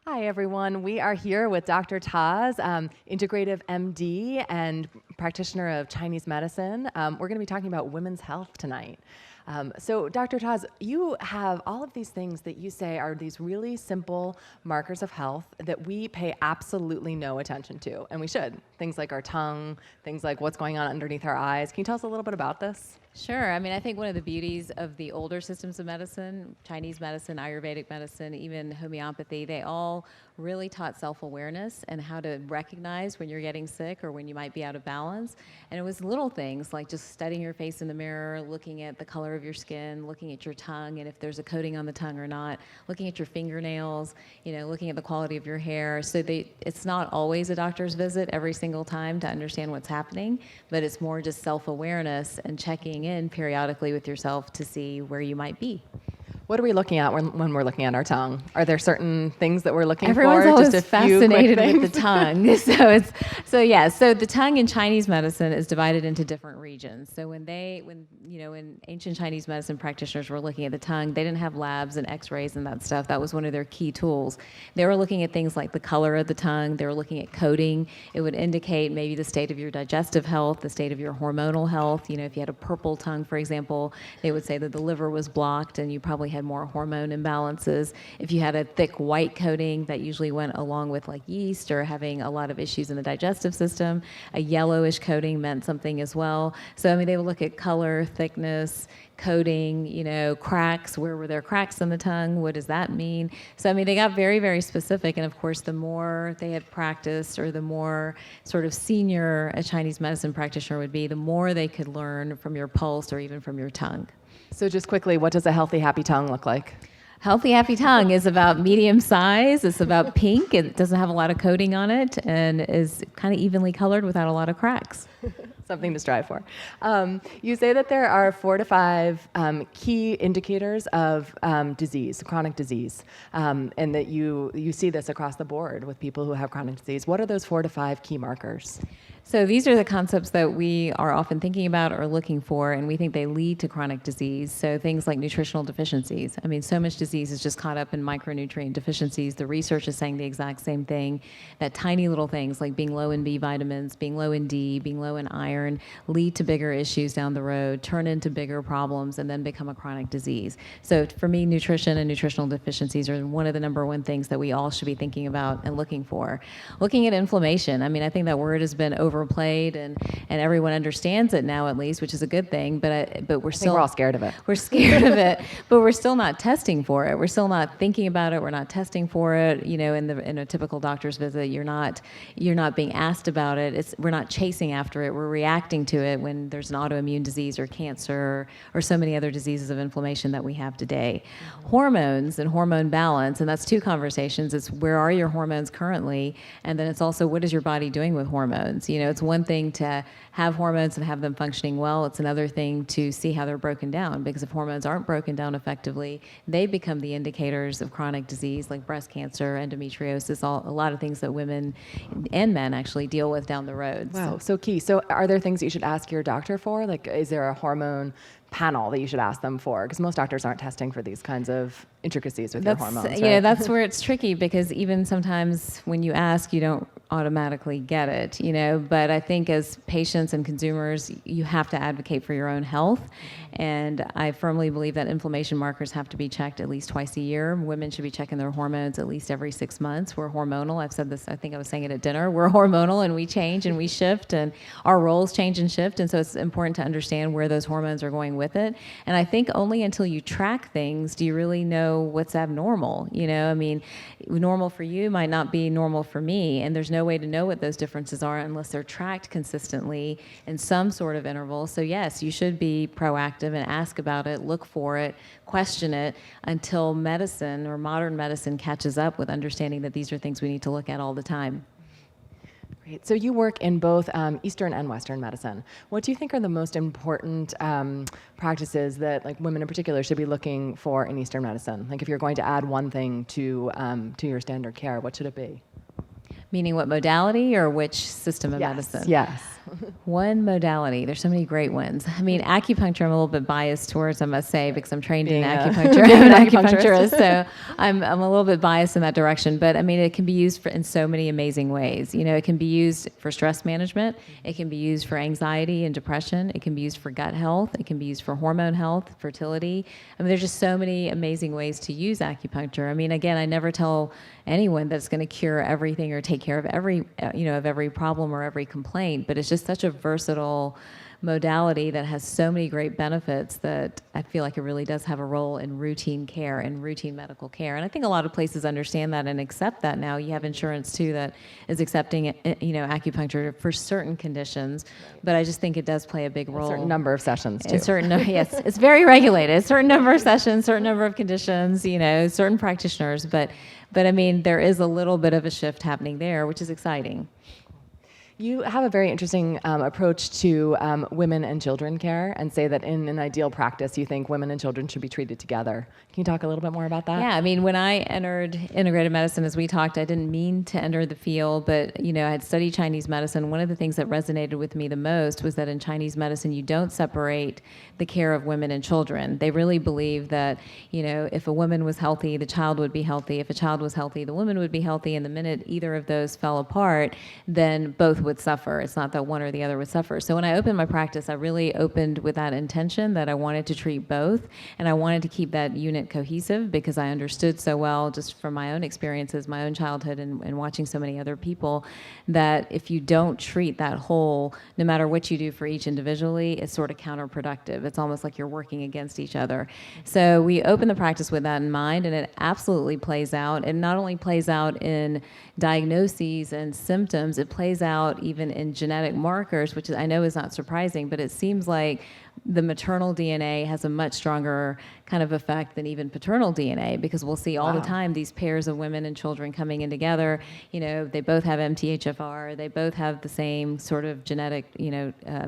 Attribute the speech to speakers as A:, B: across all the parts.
A: Hi, everyone. We are here with Dr. Taz, integrative MD and practitioner of Chinese medicine. We're going to be talking about women's health tonight. So, Dr. Taz, you have all of these things that you say are these really simple markers of health that we pay absolutely no attention to, and we should. Things like our tongue, things like what's going on underneath our eyes. Can you tell us a little bit about this?
B: Sure. I mean, I think one of the beauties of the older systems of medicine, Chinese medicine, Ayurvedic medicine, even homeopathy, they all really taught self-awareness and how to recognize when you're getting sick or when you might be out of balance. And it was little things like just studying your face in the mirror, looking at the color of your skin, looking at your tongue and if there's a coating on the tongue or not, looking at your fingernails, looking at the quality of your hair. So it's not always a doctor's visit every single time to understand what's happening, but it's more just self-awareness and checking in periodically with yourself to see where you might be.
A: What are we looking at when we're looking at our tongue? Are there certain things that we're looking
B: Everyone's
A: for?
B: always
A: Just a few
B: fascinated
A: quick
B: with the tongue. So the tongue in Chinese medicine is divided into different regions. So when ancient Chinese medicine practitioners were looking at the tongue, they didn't have labs and x-rays and that stuff. That was one of their key tools. They were looking at things like the color of the tongue. They were looking at coating. It would indicate maybe the state of your digestive health, the state of your hormonal health. If you had a purple tongue, for example, they would say that the liver was blocked and you probably had more hormone imbalances. If you had a thick white coating, that usually went along with like yeast or having a lot of issues in the digestive system. A yellowish coating meant something as well. So, they would look at color, thickness, coating, cracks. Where were there cracks in the tongue? What does that mean? So, they got very, very specific. And of course, the more they had practiced or the more sort of senior a Chinese medicine practitioner would be, the more they could learn from your pulse or even from your tongue.
A: So just quickly, what does a healthy, happy tongue look like?
B: Healthy, happy tongue is about medium size. It's about pink. It doesn't have a lot of coating on it and is kind of evenly colored without a lot of cracks.
A: Something to strive for. You say that there are 4 to 5 key indicators of disease, chronic disease, and that you see this across the board with people who have chronic disease. What are those 4 to 5 key markers?
B: So these are the concepts that we are often thinking about or looking for, and we think they lead to chronic disease. So things like nutritional deficiencies. So much disease is just caught up in micronutrient deficiencies. The research is saying the exact same thing, that tiny little things like being low in B vitamins, being low in D, being low in iron, lead to bigger issues down the road, turn into bigger problems, and then become a chronic disease. So for me, nutrition and nutritional deficiencies are one of the number one things that we all should be thinking about and looking for. Looking at inflammation. I think that word has been overplayed and everyone understands it now, at least, which is a good thing, but we're still...
A: we're all scared of it.
B: We're scared of it, but we're still not testing for it. We're still not thinking about it. We're not testing for it. In a typical doctor's visit, you're not being asked about it. We're not chasing after it. We're reacting to it when there's an autoimmune disease or cancer or so many other diseases of inflammation that we have today. Hormones and hormone balance, and that's 2 conversations. It's where are your hormones currently, and then it's also what is your body doing with hormones. It's one thing to have hormones and have them functioning well. It's another thing to see how they're broken down, because if hormones aren't broken down effectively, they become the indicators of chronic disease like breast cancer, endometriosis, a lot of things that women and men actually deal with down the road.
A: Wow, so key. So are there things that you should ask your doctor for? Like, is there a hormone panel that you should ask them for? Because most doctors aren't testing for these kinds of intricacies with your hormones, right?
B: Yeah, that's where it's tricky, because even sometimes when you ask, you don't automatically get it, but I think as patients and consumers, you have to advocate for your own health. And I firmly believe that inflammation markers have to be checked at least twice a year. Women should be checking their hormones at least every 6 months. We're hormonal. I've said this, I think I was saying it at dinner. We're hormonal and we change and we shift and our roles change and shift. And so it's important to understand where those hormones are going with it. And I think only until you track things do you really know what's abnormal. Normal for you might not be normal for me. And there's no way to know what those differences are unless they're tracked consistently in some sort of interval. So yes, you should be proactive and ask about it, look for it, question it until medicine or modern medicine catches up with understanding that these are things we need to look at all the time.
A: Great. So you work in both Eastern and Western medicine. What do you think are the most important practices that women in particular should be looking for in Eastern medicine? Like if you're going to add one thing to your standard care, what should it be?
B: Meaning what modality or which system of
A: Yes,
B: medicine?
A: yes.
B: One modality. There's so many great ones. I mean, acupuncture, I'm a little bit biased towards, I must say, because I'm trained in acupuncture. I'm an acupuncturist, so I'm a little bit biased in that direction. But I mean, it can be used in so many amazing ways. You know, it can be used for stress management. It can be used for anxiety and depression. It can be used for gut health. It can be used for hormone health, fertility. I mean, there's just so many amazing ways to use acupuncture. I mean, again, I never tell anyone that's going to cure everything or take care of every problem or every complaint, but it's just such a versatile modality that has so many great benefits that I feel like it really does have a role in routine care and routine medical care. And I think a lot of places understand that and accept that now. You have insurance too that is accepting acupuncture for certain conditions, but I just think it does play a big role.
A: A certain number of sessions too.
B: Yes, it's very regulated. A certain number of sessions, certain number of conditions, certain practitioners, but I mean, there is a little bit of a shift happening there, which is exciting.
A: You have a very interesting approach to women and children care, and say that in an ideal practice, you think women and children should be treated together. Can you talk a little bit more about that?
B: Yeah, I mean, when I entered integrative medicine, as we talked, I didn't mean to enter the field, but I had studied Chinese medicine. One of the things that resonated with me the most was that in Chinese medicine, you don't separate the care of women and children. They really believe that, if a woman was healthy, the child would be healthy. If a child was healthy, the woman would be healthy. And the minute either of those fell apart, then both would suffer. It's not that one or the other would suffer. So when I opened my practice, I really opened with that intention that I wanted to treat both, and I wanted to keep that unit cohesive because I understood so well, just from my own experiences, my own childhood, and watching so many other people, that if you don't treat that whole, no matter what you do for each individually, it's sort of counterproductive. It's almost like you're working against each other. So we opened the practice with that in mind, and it absolutely plays out. It not only plays out in diagnoses and symptoms, it plays out even in genetic markers, which I know is not surprising, but it seems like the maternal DNA has a much stronger kind of effect than even paternal DNA, because we'll see all the time these pairs of women and children coming in together. They both have MTHFR, they both have the same sort of genetic,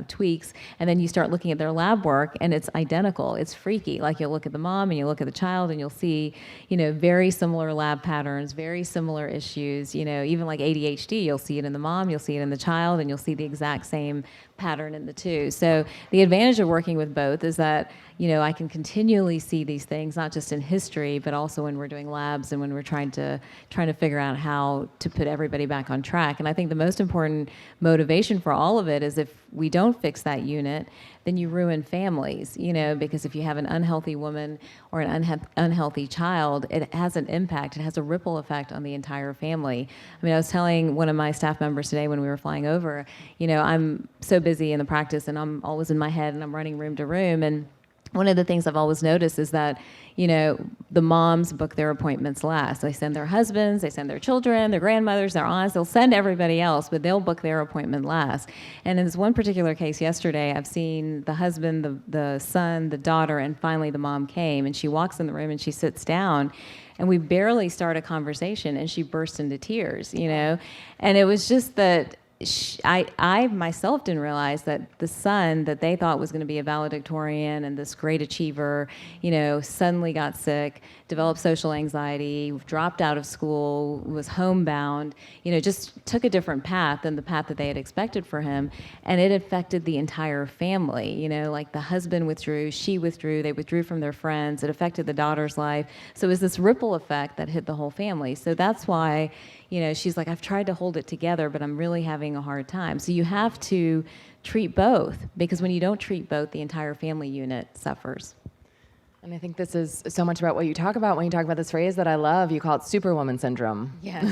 B: tweaks, and then you start looking at their lab work and it's identical. It's freaky. Like you'll look at the mom and you look at the child and you'll see, very similar lab patterns, very similar issues. Even like ADHD, you'll see it in the mom, you'll see it in the child, and you'll see the exact same pattern in the two. So the advantage of working with both is that, I can continually see these things, not just in history, but also when we're doing labs and when we're trying to figure out how to put everybody back on track. And I think the most important motivation for all of it is if we don't fix that unit, then you ruin families, because if you have an unhealthy woman or an unhealthy child, it has an impact. It has a ripple effect on the entire family. I mean, I was telling one of my staff members today when we were flying over, I'm so busy in the practice and I'm always in my head and I'm running room to room. And one of the things I've always noticed is that, the moms book their appointments last. They send their husbands, they send their children, their grandmothers, their aunts, they'll send everybody else, but they'll book their appointment last. And in this one particular case yesterday, I've seen the husband, the son, the daughter, and finally the mom came, and she walks in the room and she sits down, and we barely start a conversation, and she burst into tears, And it was just that I myself didn't realize that the son that they thought was going to be a valedictorian and this great achiever, suddenly got sick, developed social anxiety, dropped out of school, was homebound, just took a different path than the path that they had expected for him. And it affected the entire family, like the husband withdrew, she withdrew, they withdrew from their friends. It affected the daughter's life. So it was this ripple effect that hit the whole family. So that's why, she's like, I've tried to hold it together, but I'm really having a hard time. So you have to treat both, because when you don't treat both, the entire family unit suffers.
A: And I think this is so much about what you talk about when you talk about this phrase that I love. You call it Superwoman Syndrome.
B: Yes.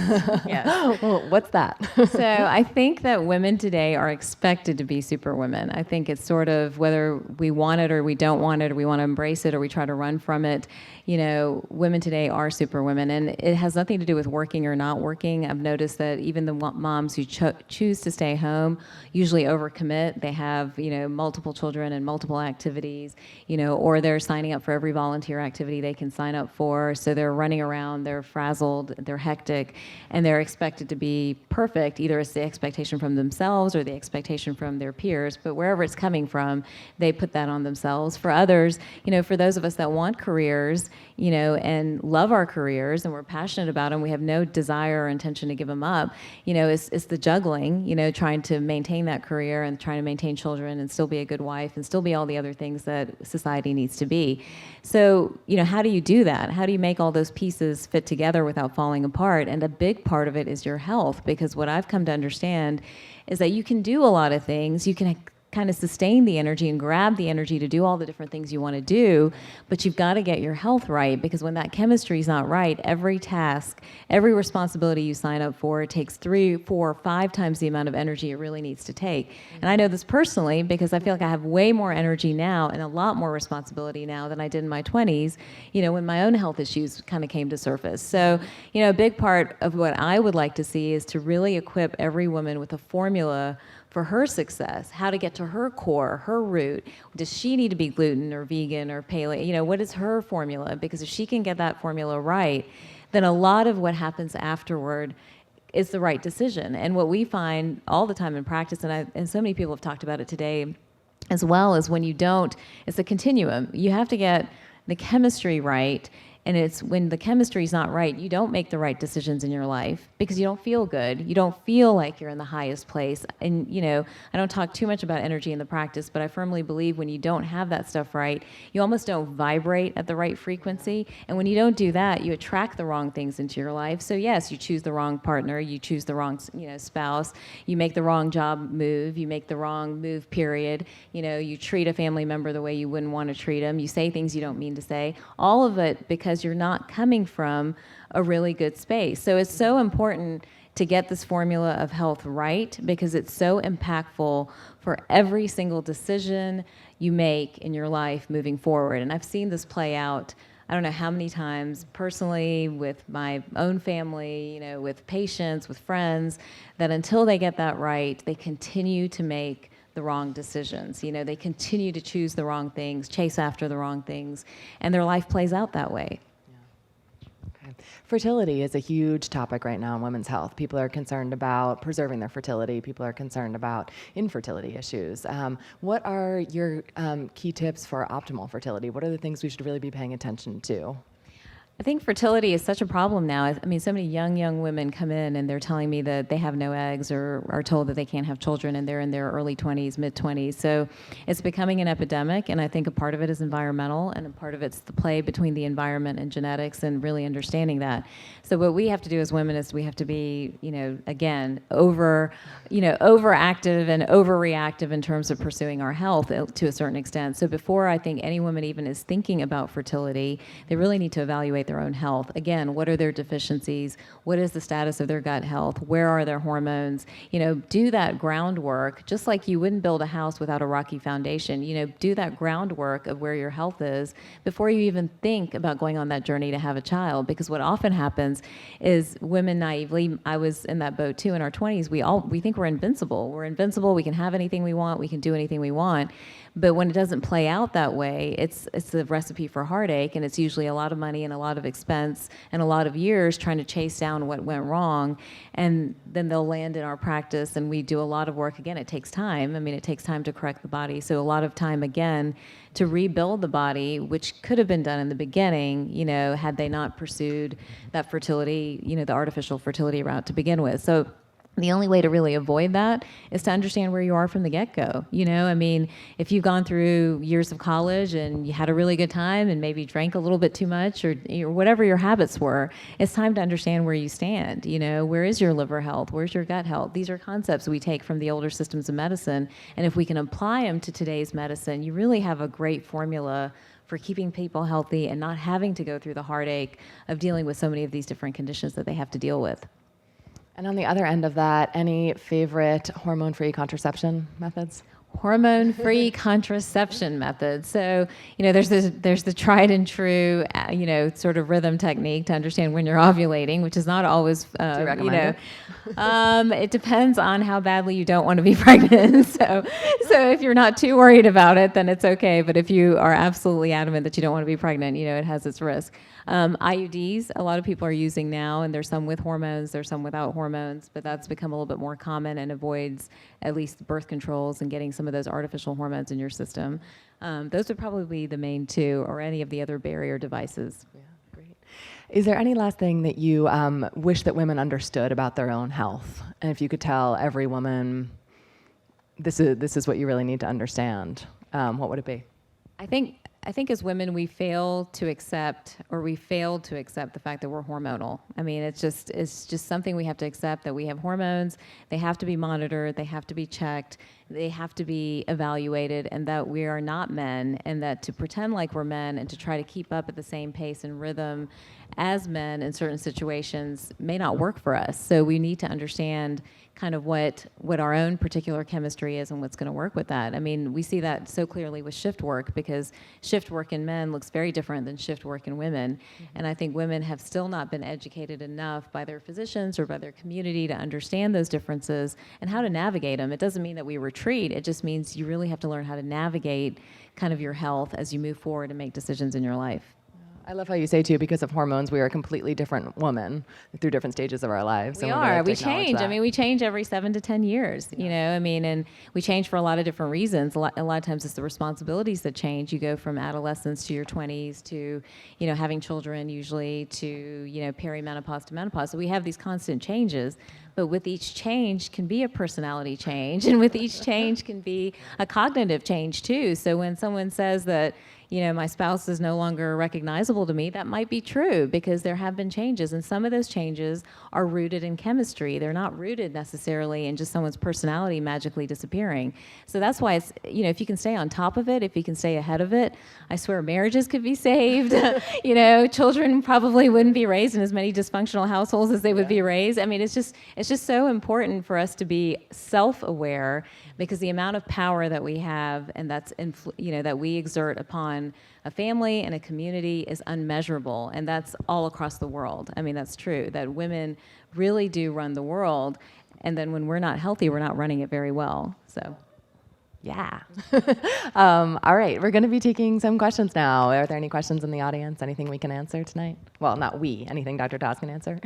B: Yes.
A: Well, what's that?
B: So I think that women today are expected to be superwomen. I think it's sort of whether we want it or we don't want it, or we want to embrace it or we try to run from it. Women today are superwomen, and it has nothing to do with working or not working. I've noticed that even the moms who choose to stay home usually overcommit. They have, multiple children and multiple activities, or they're signing up for every volunteer activity they can sign up for. So they're running around, they're frazzled, they're hectic, and they're expected to be perfect. Either it's the expectation from themselves or the expectation from their peers, but wherever it's coming from, they put that on themselves. For others, for those of us that want careers, and love our careers and we're passionate about them, we have no desire or intention to give them up, it's the juggling, trying to maintain that career and trying to maintain children and still be a good wife and still be all the other things that society needs to be. So, how do you do that? How do you make all those pieces fit together without falling apart? And a big part of it is your health, because what I've come to understand is that you can do a lot of things. You can kind of sustain the energy and grab the energy to do all the different things you want to do, but you've got to get your health right, because when that chemistry is not right, every task, every responsibility you sign up for, it takes 3, 4, 5 times the amount of energy it really needs to take. And I know this personally because I feel like I have way more energy now and a lot more responsibility now than I did in my 20s, when my own health issues kind of came to surface. So, a big part of what I would like to see is to really equip every woman with a formula for her success, how to get to her core, her root. Does she need to be gluten or vegan or paleo? What is her formula? Because if she can get that formula right, then a lot of what happens afterward is the right decision. And what we find all the time in practice, and so many people have talked about it today as well, is when you don't, it's a continuum. You have to get the chemistry right. And it's when the chemistry is not right, you don't make the right decisions in your life because you don't feel good. You don't feel like you're in the highest place. And, I don't talk too much about energy in the practice, but I firmly believe when you don't have that stuff right, you almost don't vibrate at the right frequency. And when you don't do that, you attract the wrong things into your life. So yes, you choose the wrong partner, you choose the wrong, spouse, you make the wrong job move, you make the wrong move, period. You treat a family member the way you wouldn't want to treat them. You say things you don't mean to say. All of it because you're not coming from a really good space. So it's so important to get this formula of health right because it's so impactful for every single decision you make in your life moving forward. And I've seen this play out, I don't know how many times personally with my own family, with patients, with friends, that until they get that right, they continue to make the wrong decisions. They continue to choose the wrong things, chase after the wrong things, and their life plays out that way.
A: Fertility is a huge topic right now in women's health. People are concerned about preserving their fertility. People are concerned about infertility issues. What are your key tips for optimal fertility? What are the things we should really be paying attention to?
B: I think fertility is such a problem now. I mean, so many young women come in and they're telling me that they have no eggs or are told that they can't have children and they're in their early 20s, mid-20s. So it's becoming an epidemic, and I think a part of it is environmental and a part of it's the play between the environment and genetics and really understanding that. So what we have to do as women is we have to be, again, overactive and overreactive in terms of pursuing our health to a certain extent. So before I think any woman even is thinking about fertility, they really need to evaluate their own health. Again, what are their deficiencies? What is the status of their gut health? Where are their hormones? Do that groundwork, just like you wouldn't build a house without a rocky foundation. Do that groundwork of where your health is before you even think about going on that journey to have a child. Because what often happens is women naively, I was in that boat too in our 20s, we think we're invincible. We're invincible, we can have anything we want, we can do anything we want. But when it doesn't play out that way, it's a recipe for heartache, and it's usually a lot of money and a lot of expense and a lot of years trying to chase down what went wrong. And then they'll land in our practice, and we do a lot of work. Again, it takes time. I mean, it takes time to correct the body. So a lot of time, again, to rebuild the body, which could have been done in the beginning, had they not pursued that fertility, the artificial fertility route to begin with. So the only way to really avoid that is to understand where you are from the get-go. If you've gone through years of college and you had a really good time and maybe drank a little bit too much or whatever your habits were, it's time to understand where you stand. Where is your liver health? Where's your gut health? These are concepts we take from the older systems of medicine. And if we can apply them to today's medicine, you really have a great formula for keeping people healthy and not having to go through the heartache of dealing with so many of these different conditions that they have to deal with.
A: And on the other end of that, any favorite hormone-free contraception methods?
B: hormone-free contraception method. So, there's the tried and true, sort of rhythm technique to understand when you're ovulating, which is not always,
A: Do you recommend
B: it depends on how badly you don't want to be pregnant. So if you're not too worried about it, then it's okay. But if you are absolutely adamant that you don't want to be pregnant, it has its risk. IUDs, a lot of people are using now, and there's some with hormones, there's some without hormones, but that's become a little bit more common and avoids at least birth controls and getting some of those artificial hormones in your system. Those would probably be the main two, or any of the other barrier devices.
A: Yeah, great. Is there any last thing that you wish that women understood about their own health? And if you could tell every woman, this is what you really need to understand, what would it be?
B: I think as women, we fail to accept the fact that we're hormonal. I mean, it's just something we have to accept, that we have hormones. They have to be monitored. They have to be checked. They have to be evaluated, and that we are not men, and that to pretend like we're men and to try to keep up at the same pace and rhythm as men in certain situations may not work for us. So we need to understand kind of what our own particular chemistry is and what's going to work with that. I mean, we see that so clearly with shift work, because shift work in men looks very different than shift work in women. Mm-hmm. And I think women have still not been educated enough by their physicians or by their community to understand those differences and how to navigate them. It doesn't mean that we retreat. It just means you really have to learn how to navigate kind of your health as you move forward and make decisions in your life.
A: I love how you say, too, because of hormones, we are a completely different woman through different stages of our lives.
B: We are. We change. I mean, we change every 7 to 10 years, and we change for a lot of different reasons. A lot of times it's the responsibilities that change. You go from adolescence to your 20s to, having children usually to, perimenopause to menopause. So we have these constant changes. But with each change can be a personality change, and with each change can be a cognitive change, too. So when someone says that, my spouse is no longer recognizable to me, that might be true, because there have been changes, and some of those changes are rooted in chemistry. They're not rooted necessarily in just someone's personality magically disappearing. So that's why it's, if you can stay on top of it, if you can stay ahead of it, I swear marriages could be saved. Children probably wouldn't be raised in as many dysfunctional households as they would be raised. I mean, it's just so important for us to be self-aware, because the amount of power that we have and that we exert upon a family and a community is unmeasurable, and that's all across the world. I mean, that's true, that women really do run the world, and then when we're not healthy, we're not running it very well. So, yeah.
A: All right, we're going to be taking some questions now. Are there any questions in the audience? Anything we can answer tonight? Well, not we. Anything Dr. Taz can answer?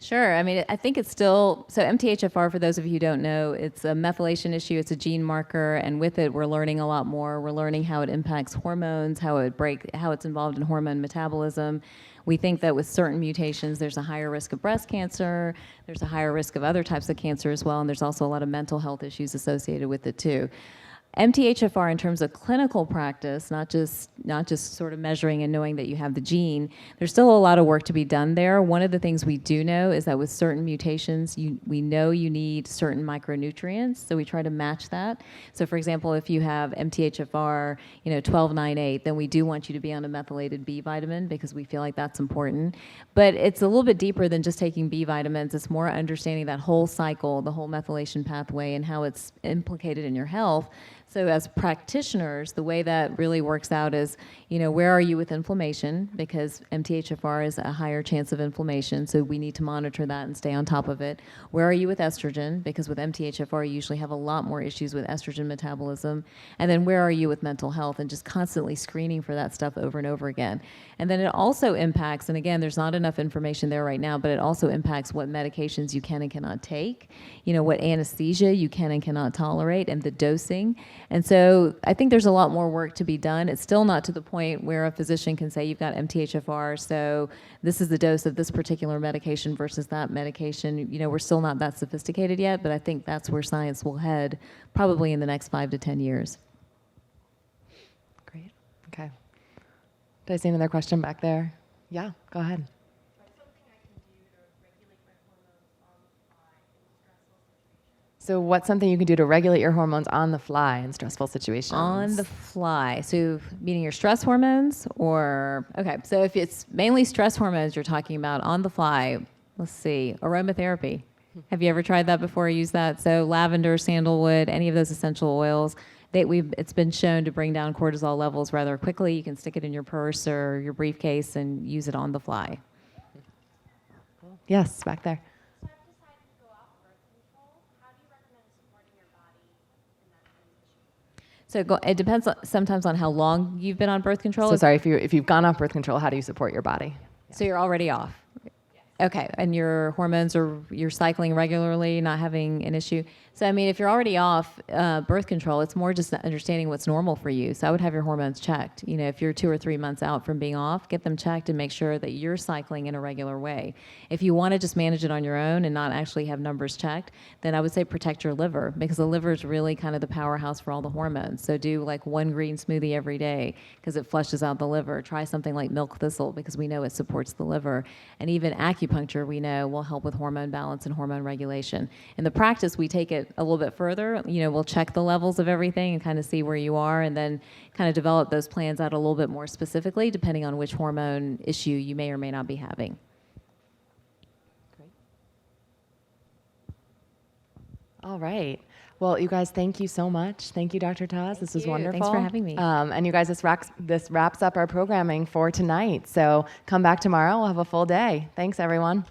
B: Sure. I mean, I think it's still, so MTHFR, for those of you who don't know, it's a methylation issue. It's a gene marker, and with it, we're learning a lot more. We're learning how it impacts hormones, how it's involved in hormone metabolism. We think that with certain mutations, there's a higher risk of breast cancer. There's a higher risk of other types of cancer as well, and there's also a lot of mental health issues associated with it too. MTHFR in terms of clinical practice, not just sort of measuring and knowing that you have the gene, there's still a lot of work to be done there. One of the things we do know is that with certain mutations, we know you need certain micronutrients, so we try to match that. So for example, if you have MTHFR, 1298, then we do want you to be on a methylated B vitamin, because we feel like that's important. But it's a little bit deeper than just taking B vitamins. It's more understanding that whole cycle, the whole methylation pathway, and how it's implicated in your health. So as practitioners, the way that really works out is, where are you with inflammation? Because MTHFR is a higher chance of inflammation, so we need to monitor that and stay on top of it. Where are you with estrogen? Because with MTHFR, you usually have a lot more issues with estrogen metabolism. And then where are you with mental health? And just constantly screening for that stuff over and over again. And then it also impacts, and again, there's not enough information there right now, but it also impacts what medications you can and cannot take, what anesthesia you can and cannot tolerate, and the dosing. And so I think there's a lot more work to be done. It's still not to the point where a physician can say, you've got MTHFR, so this is the dose of this particular medication versus that medication. We're still not that sophisticated yet, but I think that's where science will head probably in the next 5 to 10 years.
A: Great. Okay. Did I see another question back there? Yeah, go ahead. So what's something you can do to regulate your hormones on the fly in stressful situations?
B: On the fly. So meaning your stress hormones or, okay, so if it's mainly stress hormones you're talking about on the fly, let's see, aromatherapy. Have you ever tried that before or used that? So lavender, sandalwood, any of those essential oils, it's been shown to bring down cortisol levels rather quickly. You can stick it in your purse or your briefcase and use it on the fly.
A: Yes, back there.
C: So I've decided to go off birth control. How do you recommend supporting your body in that transition?
B: So it depends sometimes on how long you've been on birth control.
A: So sorry, if you've gone off birth control, how do you support your body?
B: So you're already off. Okay, and your hormones you're cycling regularly, not having an issue. So I mean, if you're already off birth control, it's more just understanding what's normal for you. So I would have your hormones checked. You know, if you're 2 or 3 months out from being off, get them checked and make sure that you're cycling in a regular way. If you want to just manage it on your own and not actually have numbers checked, then I would say protect your liver, because the liver is really kind of the powerhouse for all the hormones. So do like 1 green smoothie every day because it flushes out the liver. Try something like milk thistle because we know it supports the liver. And even acupuncture, we know, will help with hormone balance and hormone regulation. In the practice, we take it a little bit further. You know, we'll check the levels of everything and kind of see where you are, and then kind of develop those plans out a little bit more specifically, depending on which hormone issue you may or may not be having.
A: Great. All right. Well, you guys, thank you so much. Thank you, Dr. Taz. This was wonderful.
B: Thanks for having me.
A: And you guys, this wraps up our programming for tonight. So come back tomorrow. We'll have a full day. Thanks, everyone.